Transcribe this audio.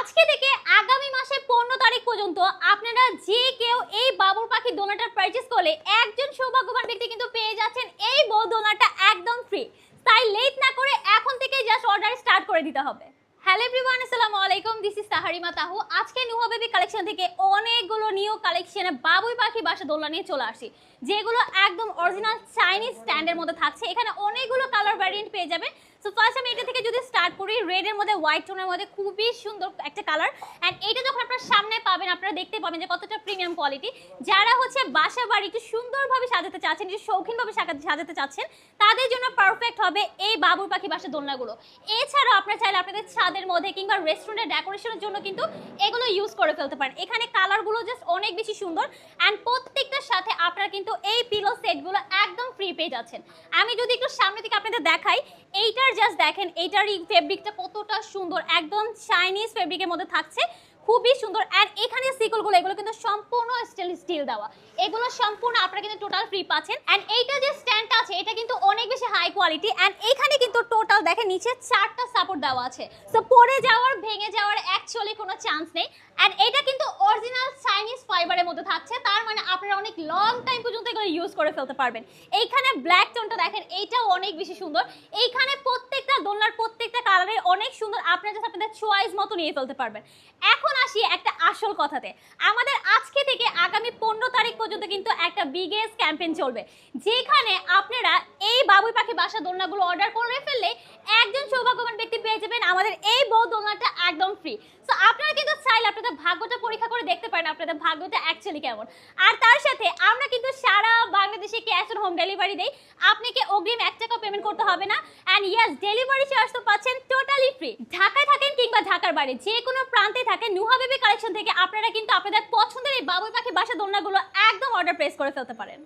আজকে থেকে আগামী মাসের 15 তারিখ পর্যন্ত আপনারা যে কেউ এই বাবুর পাখি দোলনাটা পারচেজ করলে একজন সৌভাগ্যবান ব্যক্তি কিন্তু পেয়ে যাচ্ছেন এই বউ দোলনাটা একদম ফ্রি। তাই লেট না করে এখন থেকে জাস্ট অর্ডার স্টার্ট করে দিতে হবে। হ্যালো এভরিওয়ান, আসসালামু আলাইকুম, দিস ইজ তাহারিমা তাহু। আজকে নুহা বেবি কালেকশন থেকে অনেকগুলো নিউ কালেকশনে বাবুই পাখি বাসা দোলনা নিয়ে চলে আসছি, যেগুলো একদম অরিজিনাল চাইনিজ স্ট্যান্ডের মধ্যে থাকছে। এখানে অনেকগুলো কালার ভ্যারিয়েন্ট পেয়ে যাবেন। সো ফার্স্ট আমি এটা থেকে যদি স্টার্ট করি, রেডের মধ্যে হোয়াইট টোনের মধ্যে খুবই সুন্দর একটা কালার। অ্যান্ড এইটা যখন আপনারা সামনে পাবেন আপনারা দেখতে পাবেন যে কতটা প্রিমিয়াম কোয়ালিটি। যারা হচ্ছে বাসা বাড়ি একটু সুন্দরভাবে সাজাতে চাচ্ছেন, একটু শৌখিনভাবে সাজাতে চাচ্ছেন, তাদের জন্য পারফেক্ট হবে এই বাবুর পাখি বাসা দোলনাগুলো। এছাড়াও আপনারা চাইলে আপনাদের ছাদের মধ্যে কিংবা রেস্টুরেন্টের ডেকোরেশনের জন্য কিন্তু এগুলো ইউজ করে ফেলতে পারেন। এখানে কালারগুলো জাস্ট অনেক বেশি সুন্দর। অ্যান্ড প্রত্যেকটার সাথে আপনারা কিন্তু এই পিলো সেটগুলো একদম ফ্রি পেয়ে যাচ্ছেন। আমি যদি একটু সামনে থেকে আপনাদের দেখাই, এইটার জাস্ট দেখেন এইটার ফেব্রিকটা কতটা সুন্দর, একদম চাইনিজ ফেব্রিকের মধ্যে থাকছে, খুবই সুন্দর। আর এখানে সিকলগুলো এগুলো কিন্তু সম্পূর্ণ স্টিল দেওয়া, এগুলো সম্পূর্ণ আপনারা কিন্তু টোটাল ফ্রি পাচ্ছেন। এন্ড এইটা যে স্ট্যান্ডটা আছে এটা কিন্তু অনেক বেশি হাই কোয়ালিটি। এন্ড এখানে কিন্তু টোটাল দেখেন নিচে 4টা সাপোর্ট দেওয়া আছে, সো পড়ে যাওয়ার ভেঙে যাওয়ার অ্যাকচুয়ালি কোনো চান্স নেই। এন্ড এটা কিন্তু অরিজিনাল চাইনিজ ফাইবারের মধ্যে থাকছে, তার মানে আপনারা অনেক লং টাইম পর্যন্ত এগুলো ইউজ করে ফেলতে পারবেন। এইখানে ব্ল্যাক টোনটা দেখেন, এইটাও অনেক বেশি সুন্দর। এইখানে প্রত্যেকটা দোলনার প্রত্যেকটা কালারে অনেক সুন্দর, আপনারা জাস্ট আপনাদের চয়েস মতো নিয়ে ফেলতে পারবেন। এখন আসি একটা আসল কথাতে। আমাদের আজকে থেকে আগামী 15 তারিখ পর্যন্ত কিন্তু একটা বিগেস্ট ক্যাম্পেইন চলবে, যেখানে আপনারা এই বাবুই পাখি বাসা দোলনাগুলো অর্ডার করে ফেললে একজন সৌভাগ্যবান ব্যক্তি পেয়ে যাবেন আমাদের এই বউ দোলনাটা একদম ফ্রি। সো আপনারা কিন্তু চাইলে আপনাদের ভাগ্যটা পরীক্ষা করে দেখতে পারেন আপনাদের ভাগ্যটা অ্যাকচুয়ালি কেমন। আর তার সাথে আমরা কিন্তু সারা বাংলাদেশে ক্যাশ অন হোম ডেলিভারি দেই, আপনাকে অগ্রিম 1 টাকা পেমেন্ট করতে হবে না। অ্যান্ড ইয়েস, ডেলিভারি চার্জ তো পাচ্ছেন টোটালি ফ্রি। ঢাকায় থাকেন কিংবা ঢাকার বাইরে যে কোনো প্রান্তে থাকেন, নুহা বেবি কালেকশন থেকে আপনারা কিন্তু আপনাদের পছন্দের এই বাবুই পাখি বাসা দোলনাগুলো একদম অর্ডার প্লেস করে ফেলতে পারেন।